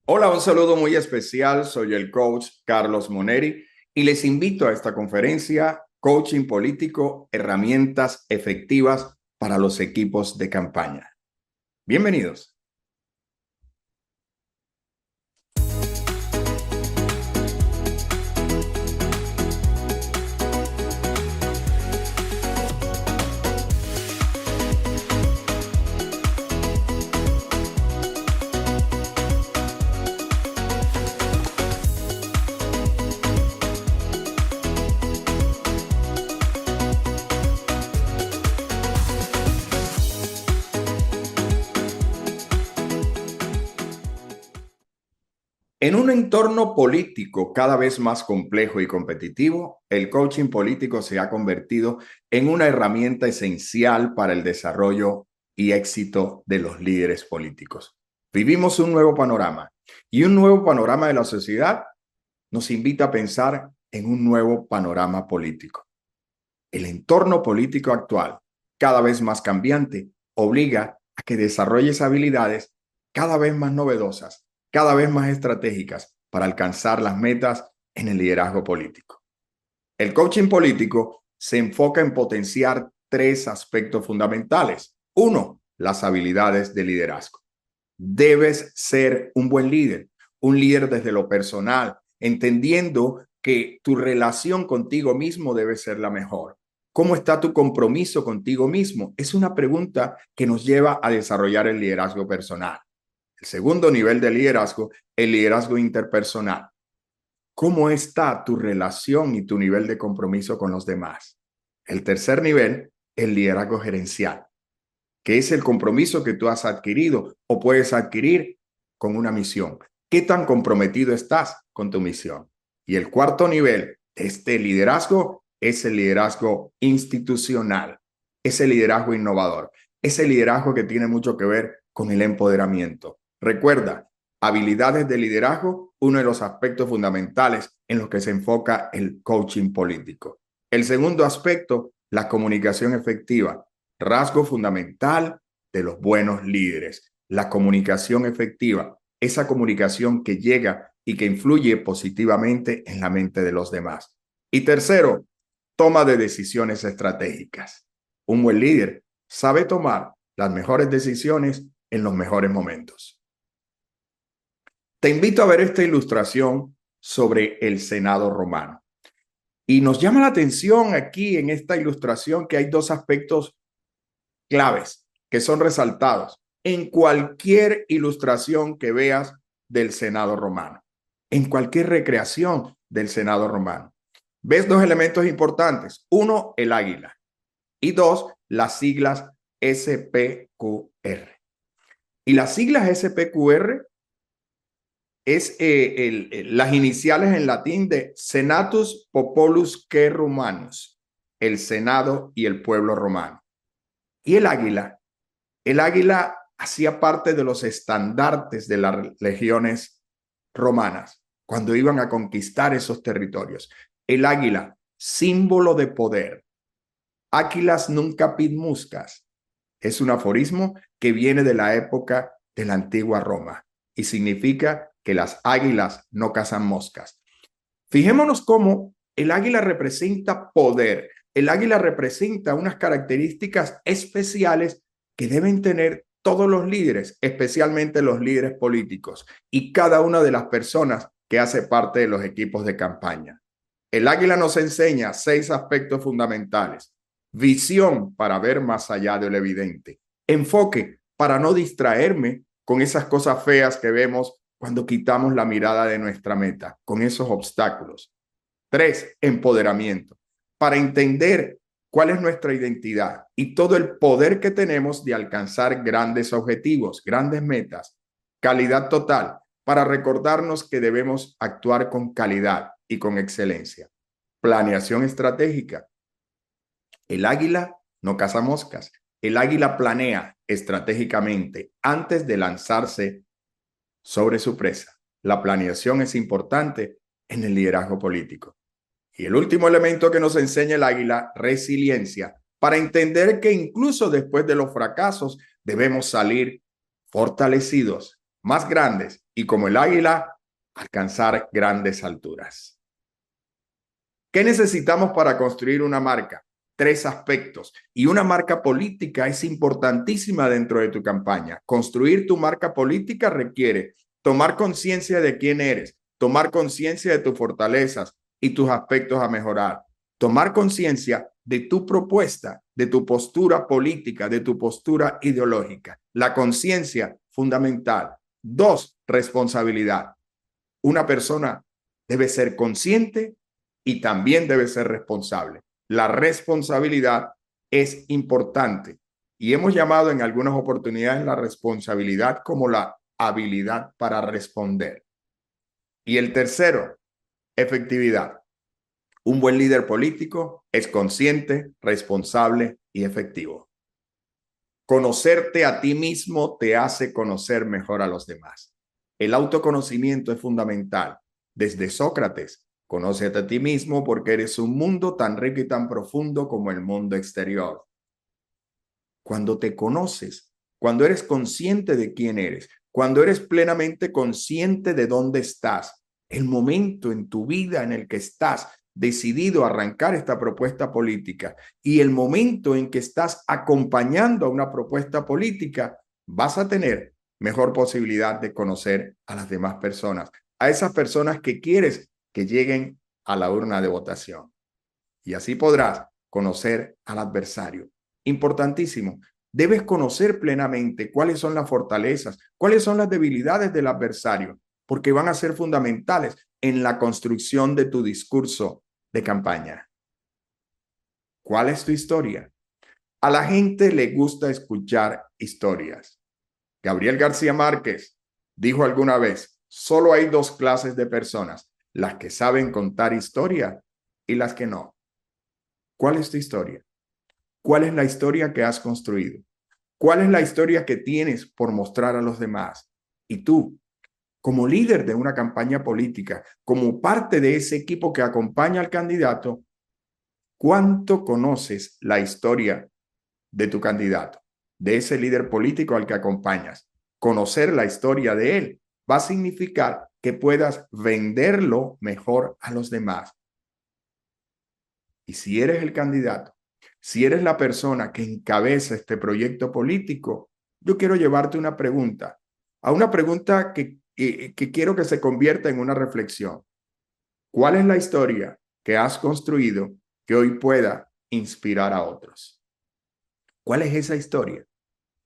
Hola, un saludo muy especial. Soy el coach Carlos Moneri y les invito a esta conferencia Coaching Político, herramientas efectivas para los equipos de campaña. Bienvenidos. En un entorno político cada vez más complejo y competitivo, el coaching político se ha convertido en una herramienta esencial para el desarrollo y éxito de los líderes políticos. Vivimos un nuevo panorama y un nuevo panorama de la sociedad nos invita a pensar en un nuevo panorama político. El entorno político actual, cada vez más cambiante, obliga a que desarrolles habilidades cada vez más novedosas, cada vez más estratégicas para alcanzar las metas en el liderazgo político. El coaching político se enfoca en potenciar tres aspectos fundamentales. Uno, las habilidades de liderazgo. Debes ser un buen líder, un líder desde lo personal, entendiendo que tu relación contigo mismo debe ser la mejor. ¿Cómo está tu compromiso contigo mismo? Es una pregunta que nos lleva a desarrollar el liderazgo personal. El segundo nivel de liderazgo, el liderazgo interpersonal. ¿Cómo está tu relación y tu nivel de compromiso con los demás? El tercer nivel, el liderazgo gerencial, que es el compromiso que tú has adquirido o puedes adquirir con una misión. ¿Qué tan comprometido estás con tu misión? Y el cuarto nivel de este liderazgo es el liderazgo institucional, es el liderazgo innovador, es el liderazgo que tiene mucho que ver con el empoderamiento. Recuerda, habilidades de liderazgo, uno de los aspectos fundamentales en los que se enfoca el coaching político. El segundo aspecto, la comunicación efectiva, rasgo fundamental de los buenos líderes, la comunicación efectiva, esa comunicación que llega y que influye positivamente en la mente de los demás. Y tercero, toma de decisiones estratégicas. Un buen líder sabe tomar las mejores decisiones en los mejores momentos. Te invito a ver esta ilustración sobre el Senado romano. Y nos llama la atención aquí en esta ilustración que hay dos aspectos claves que son resaltados en cualquier ilustración que veas del Senado romano, en cualquier recreación del Senado romano. Ves dos elementos importantes. Uno, el águila. Y dos, las siglas SPQR. Y las siglas SPQR es las iniciales en latín de Senatus Populus que Romanus, el Senado y el pueblo romano. Y el águila hacía parte de los estandartes de las legiones romanas cuando iban a conquistar esos territorios. El águila, símbolo de poder. Aquilas nunc capit muscas. Es un aforismo que viene de la época de la antigua Roma y significa que las águilas no cazan moscas. Fijémonos cómo el águila representa poder. El águila representa unas características especiales que deben tener todos los líderes, especialmente los líderes políticos y cada una de las personas que hace parte de los equipos de campaña. El águila nos enseña 6 aspectos fundamentales. Visión para ver más allá de lo evidente. Enfoque para no distraerme con esas cosas feas que vemos cuando quitamos la mirada de nuestra meta, con esos obstáculos. 3, empoderamiento, para entender cuál es nuestra identidad y todo el poder que tenemos de alcanzar grandes objetivos, grandes metas. Calidad total, para recordarnos que debemos actuar con calidad y con excelencia. Planeación estratégica. El águila no caza moscas. El águila planea estratégicamente antes de lanzarse sobre su presa. La planeación es importante en el liderazgo político. Y el último elemento que nos enseña el águila, resiliencia, para entender que incluso después de los fracasos debemos salir fortalecidos más grandes y como el águila, alcanzar grandes alturas. ¿Qué necesitamos para construir una marca? 3 aspectos. Y una marca política es importantísima dentro de tu campaña. Construir tu marca política requiere tomar conciencia de quién eres, tomar conciencia de tus fortalezas y tus aspectos a mejorar, tomar conciencia de tu propuesta, de tu postura política, de tu postura ideológica. La conciencia fundamental. 2, responsabilidad. Una persona debe ser consciente y también debe ser responsable. La responsabilidad es importante y hemos llamado en algunas oportunidades la responsabilidad como la habilidad para responder. Y el tercero, efectividad. Un buen líder político es consciente, responsable y efectivo. Conocerte a ti mismo te hace conocer mejor a los demás. El autoconocimiento es fundamental. Desde Sócrates, conócete a ti mismo porque eres un mundo tan rico y tan profundo como el mundo exterior. Cuando te conoces, cuando eres consciente de quién eres, cuando eres plenamente consciente de dónde estás, el momento en tu vida en el que estás decidido a arrancar esta propuesta política y el momento en que estás acompañando a una propuesta política, vas a tener mejor posibilidad de conocer a las demás personas, a esas personas que quieres que lleguen a la urna de votación. Y así podrás conocer al adversario. Importantísimo. Debes conocer plenamente cuáles son las fortalezas, cuáles son las debilidades del adversario, porque van a ser fundamentales en la construcción de tu discurso de campaña. ¿Cuál es tu historia? A la gente le gusta escuchar historias. Gabriel García Márquez dijo alguna vez, solo hay 2 clases de personas, las que saben contar historia y las que no. ¿Cuál es tu historia? ¿Cuál es la historia que has construido? ¿Cuál es la historia que tienes por mostrar a los demás? Y tú, como líder de una campaña política, como parte de ese equipo que acompaña al candidato, ¿cuánto conoces la historia de tu candidato, de ese líder político al que acompañas? Conocer la historia de él va a significar que puedas venderlo mejor a los demás. Y si eres el candidato, si eres la persona que encabeza este proyecto político, yo quiero llevarte una pregunta, a una pregunta que quiero que se convierta en una reflexión. ¿Cuál es la historia que has construido que hoy pueda inspirar a otros? ¿Cuál es esa historia?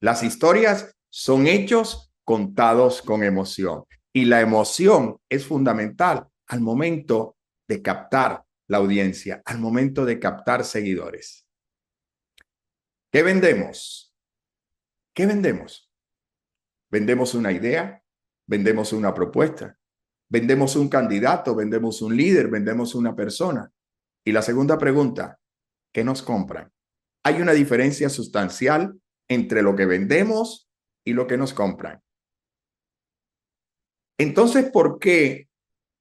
Las historias son hechos contados con emoción y la emoción es fundamental al momento de captar la audiencia, al momento de captar seguidores. ¿Qué vendemos? ¿Qué vendemos? ¿Vendemos una idea? ¿Vendemos una propuesta? ¿Vendemos un candidato? ¿Vendemos un líder? ¿Vendemos una persona? Y la segunda pregunta, ¿qué nos compran? Hay una diferencia sustancial entre lo que vendemos y lo que nos compran. Entonces, ¿por qué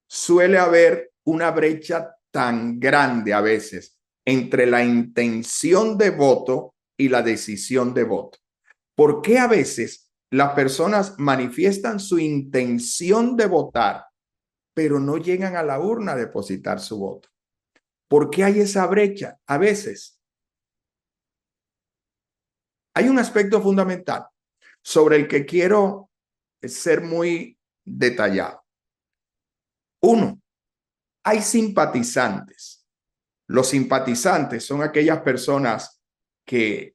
suele haber una brecha tan grande a veces entre la intención de voto y la decisión de voto? ¿Por qué a veces las personas manifiestan su intención de votar, pero no llegan a la urna a depositar su voto? ¿Por qué hay esa brecha? A veces hay un aspecto fundamental sobre el que quiero ser muy detallado. 1, hay simpatizantes. Los simpatizantes son aquellas personas que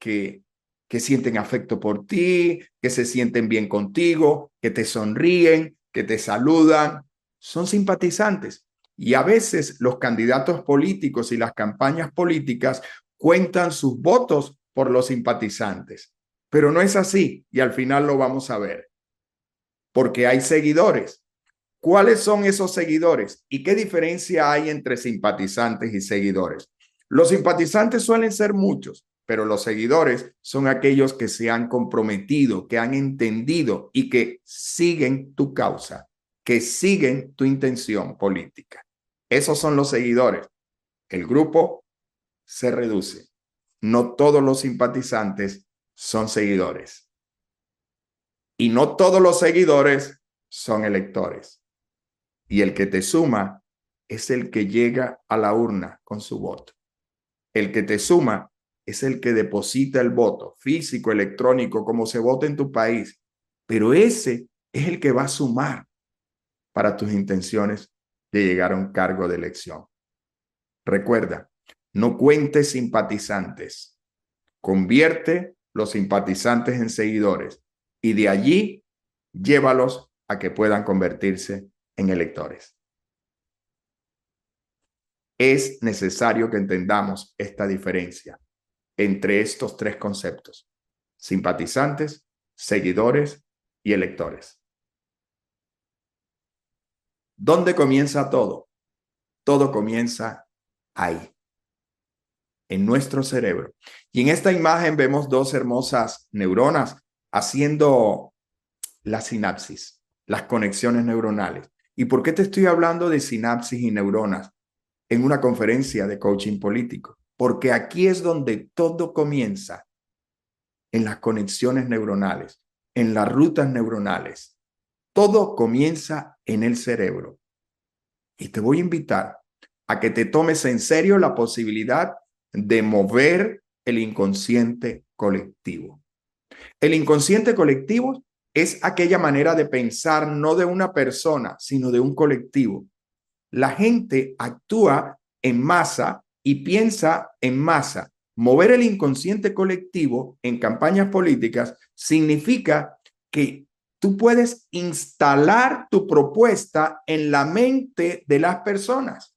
sienten afecto por ti, que se sienten bien contigo, que te sonríen, que te saludan. Son simpatizantes. Y a veces los candidatos políticos y las campañas políticas cuentan sus votos por los simpatizantes. Pero no es así y al final lo vamos a ver. Porque hay seguidores. ¿Cuáles son esos seguidores? ¿Y qué diferencia hay entre simpatizantes y seguidores? Los simpatizantes suelen ser muchos, pero los seguidores son aquellos que se han comprometido, que han entendido y que siguen tu causa, que siguen tu intención política. Esos son los seguidores. El grupo se reduce. No todos los simpatizantes son seguidores. Y no todos los seguidores son electores. Y el que te suma es el que llega a la urna con su voto. El que te suma es el que deposita el voto, físico, electrónico, como se vota en tu país. Pero ese es el que va a sumar para tus intenciones de llegar a un cargo de elección. Recuerda, no cuentes simpatizantes. Convierte los simpatizantes en seguidores y de allí llévalos a que puedan convertirse en electores. Es necesario que entendamos esta diferencia entre estos tres conceptos: simpatizantes, seguidores y electores. ¿Dónde comienza todo? Todo comienza ahí, en nuestro cerebro. Y en esta imagen vemos dos hermosas neuronas haciendo la sinapsis, las conexiones neuronales. ¿Y por qué te estoy hablando de sinapsis y neuronas en una conferencia de coaching político? Porque aquí es donde todo comienza, en las conexiones neuronales, en las rutas neuronales. Todo comienza en el cerebro. Y te voy a invitar a que te tomes en serio la posibilidad de mover el inconsciente colectivo. El inconsciente colectivo es aquella manera de pensar no de una persona, sino de un colectivo. La gente actúa en masa y piensa en masa. Mover el inconsciente colectivo en campañas políticas significa que tú puedes instalar tu propuesta en la mente de las personas.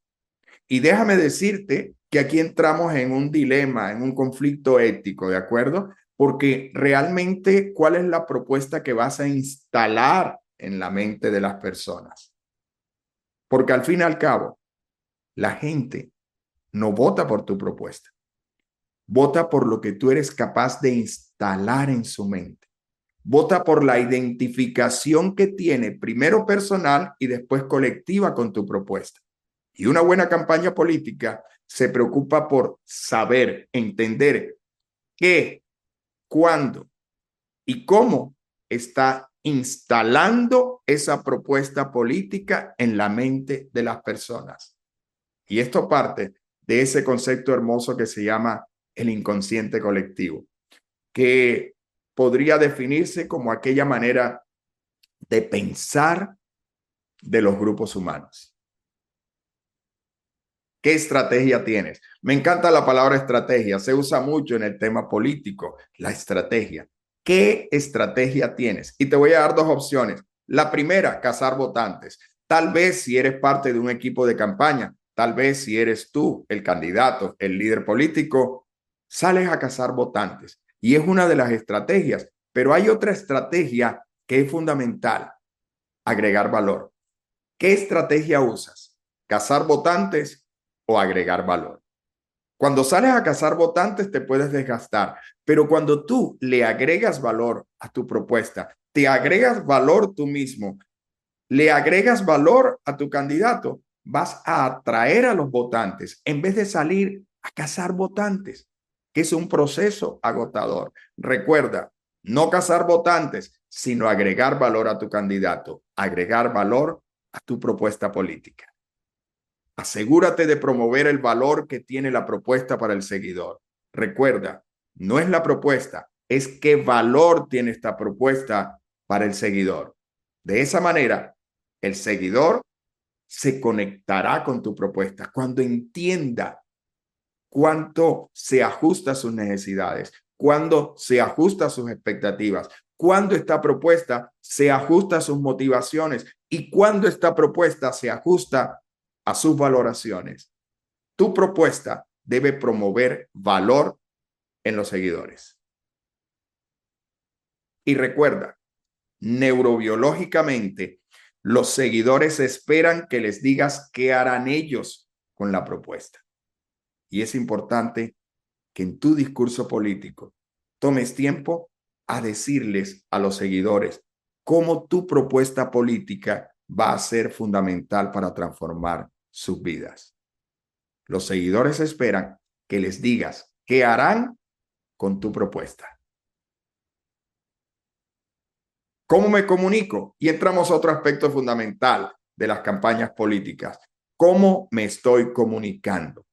Y déjame decirte que aquí entramos en un dilema, en un conflicto ético, ¿de acuerdo? Porque realmente, ¿cuál es la propuesta que vas a instalar en la mente de las personas? Porque al fin y al cabo, la gente no vota por tu propuesta, vota por lo que tú eres capaz de instalar en su mente. Vota por la identificación que tiene, primero personal y después colectiva, con tu propuesta. Y una buena campaña política se preocupa por saber, entender qué, cuándo y cómo está instalando esa propuesta política en la mente de las personas. Y esto parte de ese concepto hermoso que se llama el inconsciente colectivo, que podría definirse como aquella manera de pensar de los grupos humanos. ¿Qué estrategia tienes? Me encanta la palabra estrategia, se usa mucho en el tema político, la estrategia. ¿Qué estrategia tienes? Y te voy a dar dos opciones. La primera, cazar votantes. Tal vez si eres parte de un equipo de campaña, tal vez si eres tú el candidato, el líder político, sales a cazar votantes. Y es una de las estrategias, pero hay otra estrategia que es fundamental: agregar valor. ¿Qué estrategia usas? ¿Cazar votantes o agregar valor? Cuando sales a cazar votantes te puedes desgastar, pero cuando tú le agregas valor a tu propuesta, te agregas valor tú mismo, le agregas valor a tu candidato, vas a atraer a los votantes en vez de salir a cazar votantes, que es un proceso agotador. Recuerda, no cazar votantes, sino agregar valor a tu candidato, agregar valor a tu propuesta política. Asegúrate de promover el valor que tiene la propuesta para el seguidor. Recuerda, no es la propuesta, es qué valor tiene esta propuesta para el seguidor. De esa manera, el seguidor se conectará con tu propuesta cuando entienda cuánto se ajusta a sus necesidades, cuándo se ajusta a sus expectativas, cuándo esta propuesta se ajusta a sus motivaciones y cuándo esta propuesta se ajusta a sus valoraciones. Tu propuesta debe promover valor en los seguidores. Y recuerda, neurobiológicamente, los seguidores esperan que les digas qué harán ellos con la propuesta. Y es importante que en tu discurso político tomes tiempo a decirles a los seguidores cómo tu propuesta política va a ser fundamental para transformar sus vidas. Los seguidores esperan que les digas qué harán con tu propuesta. ¿Cómo me comunico? Y entramos a otro aspecto fundamental de las campañas políticas. ¿Cómo me estoy comunicando?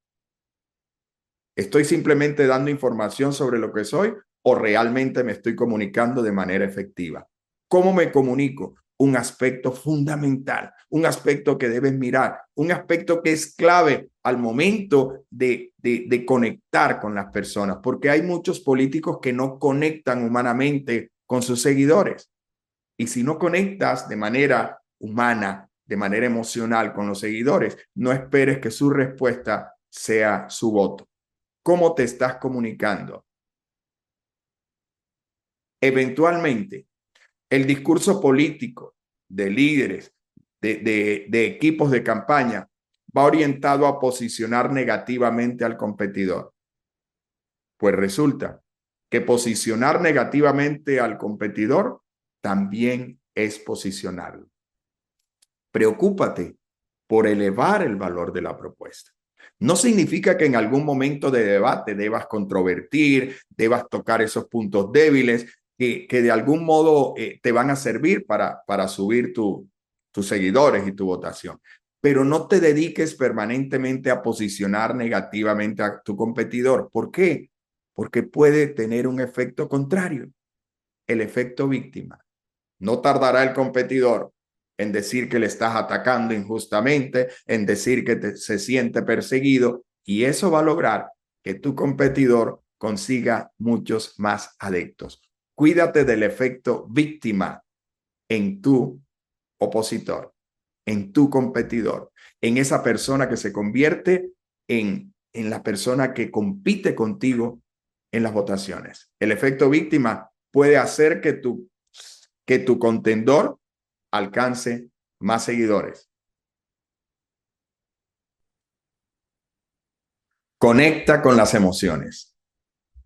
¿Estoy simplemente dando información sobre lo que soy o realmente me estoy comunicando de manera efectiva? ¿Cómo me comunico? Un aspecto fundamental, un aspecto que debes mirar, un aspecto que es clave al momento de conectar con las personas, porque hay muchos políticos que no conectan humanamente con sus seguidores. Y si no conectas de manera humana, de manera emocional con los seguidores, no esperes que su respuesta sea su voto. ¿Cómo te estás comunicando? Eventualmente, el discurso político de líderes, de equipos de campaña, va orientado a posicionar negativamente al competidor. Pues resulta que posicionar negativamente al competidor también es posicionarlo. Preocúpate por elevar el valor de la propuesta. No significa que en algún momento de debate debas controvertir, debas tocar esos puntos débiles que de algún modo te van a servir para subir tus seguidores y tu votación. Pero no te dediques permanentemente a posicionar negativamente a tu competidor. ¿Por qué? Porque puede tener un efecto contrario, el efecto víctima. No tardará el competidor en decir que le estás atacando injustamente, en decir que se siente perseguido, y eso va a lograr que tu competidor consiga muchos más adeptos. Cuídate del efecto víctima en tu opositor, en tu competidor, en esa persona que se convierte en la persona que compite contigo en las votaciones. El efecto víctima puede hacer que tu contendor alcance más seguidores. Conecta con las emociones.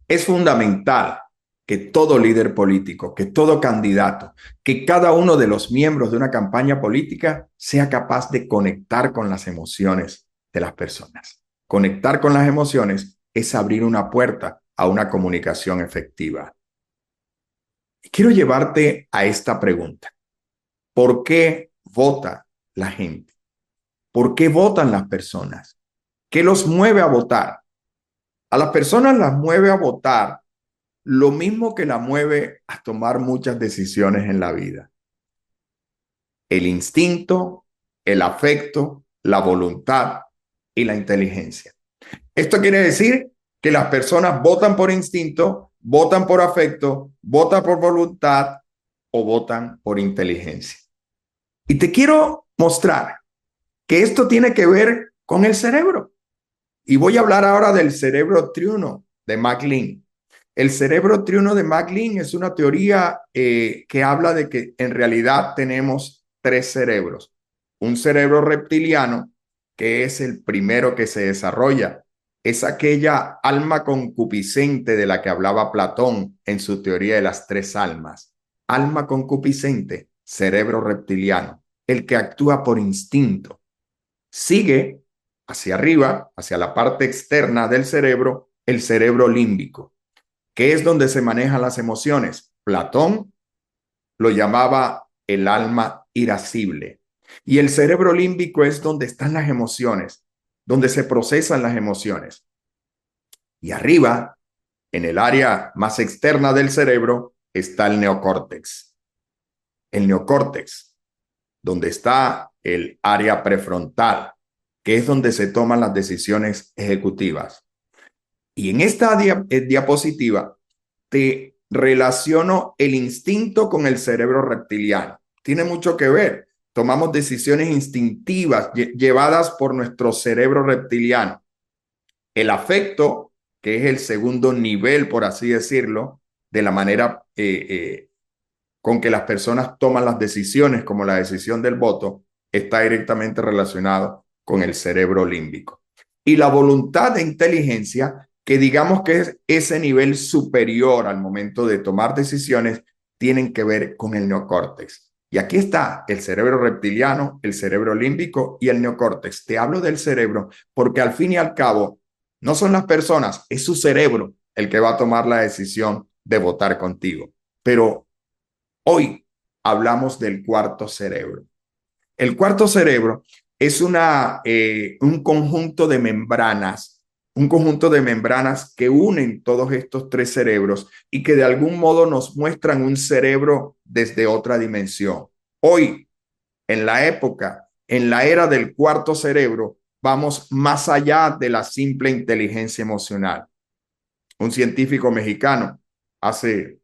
Es fundamental que todo líder político, que todo candidato, que cada uno de los miembros de una campaña política sea capaz de conectar con las emociones de las personas. Conectar con las emociones es abrir una puerta a una comunicación efectiva. Y quiero llevarte a esta pregunta. ¿Por qué vota la gente? ¿Por qué votan las personas? ¿Qué los mueve a votar? A las personas las mueve a votar lo mismo que la mueve a tomar muchas decisiones en la vida. El instinto, el afecto, la voluntad y la inteligencia. Esto quiere decir que las personas votan por instinto, votan por afecto, votan por voluntad o votan por inteligencia. Y te quiero mostrar que esto tiene que ver con el cerebro. Y voy a hablar ahora del cerebro triuno de McLean. El cerebro triuno de McLean es una teoría que habla de que en realidad tenemos tres cerebros. Un cerebro reptiliano, que es el primero que se desarrolla. Es aquella alma concupiscente de la que hablaba Platón en su teoría de las tres almas. Alma concupiscente, cerebro reptiliano, el que actúa por instinto. Sigue hacia arriba, hacia la parte externa del cerebro, el cerebro límbico, que es donde se manejan las emociones. Platón lo llamaba el alma irascible. Y el cerebro límbico es donde están las emociones, donde se procesan las emociones. Y arriba, en el área más externa del cerebro, está el neocórtex. El neocórtex, donde está el área prefrontal, que es donde se toman las decisiones ejecutivas. Y en esta diapositiva te relaciono el instinto con el cerebro reptiliano. Tiene mucho que ver. Tomamos decisiones instintivas llevadas por nuestro cerebro reptiliano. El afecto, que es el segundo nivel, por así decirlo, de la manera con que las personas toman las decisiones, como la decisión del voto, está directamente relacionado con el cerebro límbico. Y la voluntad de inteligencia, que digamos que es ese nivel superior al momento de tomar decisiones, tienen que ver con el neocórtex. Y aquí está el cerebro reptiliano, el cerebro límbico y el neocórtex. Te hablo del cerebro porque al fin y al cabo no son las personas, es su cerebro el que va a tomar la decisión de votar contigo. Pero hoy hablamos del cuarto cerebro. El cuarto cerebro es un conjunto de membranas que unen todos estos tres cerebros y que de algún modo nos muestran un cerebro desde otra dimensión. Hoy, en la era del cuarto cerebro, vamos más allá de la simple inteligencia emocional. Un científico mexicano hace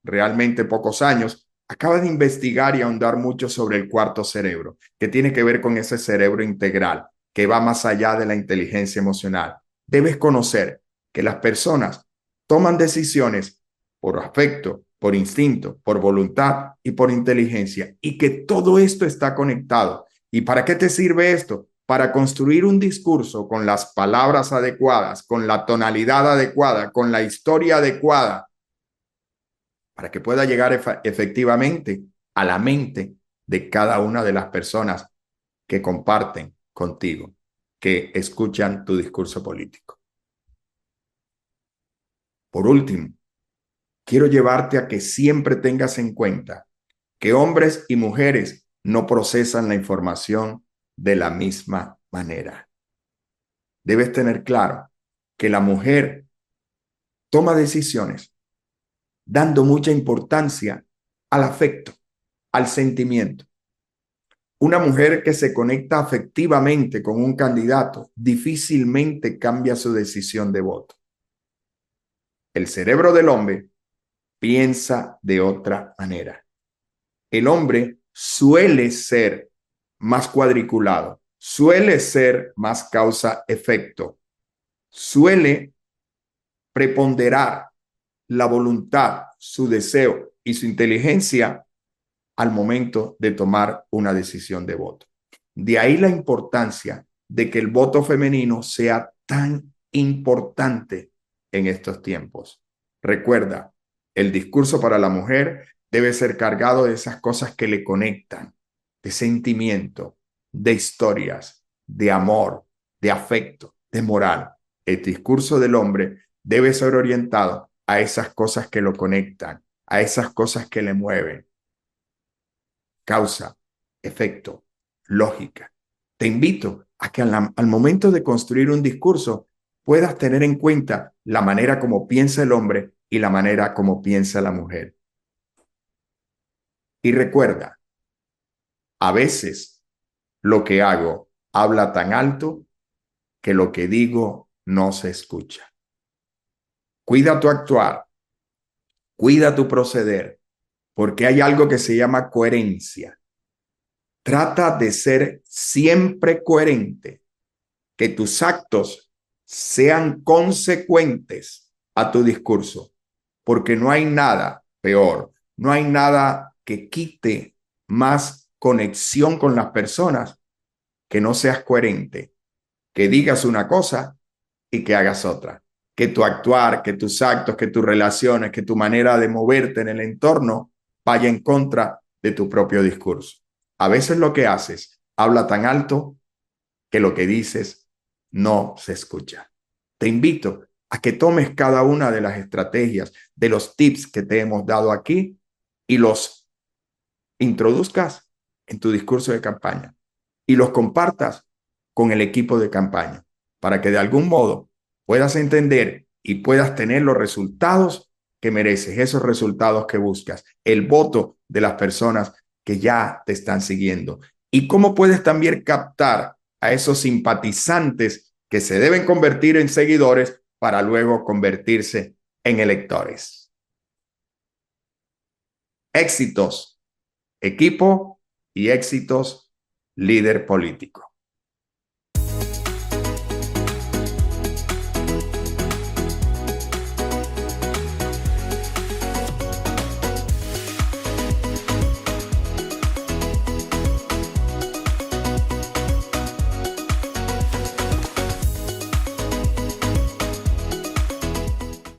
realmente pocos años acaba de investigar y ahondar mucho sobre el cuarto cerebro, que tiene que ver con ese cerebro integral, que va más allá de la inteligencia emocional. Debes conocer que las personas toman decisiones por afecto, por instinto, por voluntad y por inteligencia, y que todo esto está conectado. ¿Y para qué te sirve esto? Para construir un discurso con las palabras adecuadas, con la tonalidad adecuada, con la historia adecuada, para que pueda llegar efectivamente a la mente de cada una de las personas que comparten contigo, que escuchan tu discurso político. Por último, quiero llevarte a que siempre tengas en cuenta que hombres y mujeres no procesan la información de la misma manera. Debes tener claro que la mujer toma decisiones dando mucha importancia al afecto, al sentimiento. Una mujer que se conecta afectivamente con un candidato difícilmente cambia su decisión de voto. El cerebro del hombre piensa de otra manera. El hombre suele ser más cuadriculado, suele ser más causa-efecto, suele preponderar la voluntad, su deseo y su inteligencia al momento de tomar una decisión de voto. De ahí la importancia de que el voto femenino sea tan importante en estos tiempos. Recuerda, el discurso para la mujer debe ser cargado de esas cosas que le conectan, de sentimiento, de historias, de amor, de afecto, de moral. El discurso del hombre debe ser orientado a esas cosas que lo conectan, a esas cosas que le mueven. Causa, efecto, lógica. Te invito a que al momento de construir un discurso puedas tener en cuenta la manera como piensa el hombre y la manera como piensa la mujer. Y recuerda, a veces lo que hago habla tan alto que lo que digo no se escucha. Cuida tu actuar, cuida tu proceder, porque hay algo que se llama coherencia. Trata de ser siempre coherente, que tus actos sean consecuentes a tu discurso, porque no hay nada peor, no hay nada que quite más conexión con las personas que no seas coherente, que digas una cosa y que hagas otra, que tu actuar, que tus actos, que tus relaciones, que tu manera de moverte en el entorno vaya en contra de tu propio discurso. A veces lo que haces habla tan alto que lo que dices no se escucha. Te invito a que tomes cada una de las estrategias, de los tips que te hemos dado aquí y los introduzcas en tu discurso de campaña y los compartas con el equipo de campaña para que de algún modo puedas entender y puedas tener los resultados que mereces, esos resultados que buscas, el voto de las personas que ya te están siguiendo. Y cómo puedes también captar a esos simpatizantes que se deben convertir en seguidores para luego convertirse en electores. Éxitos, equipo, y éxitos, líder político.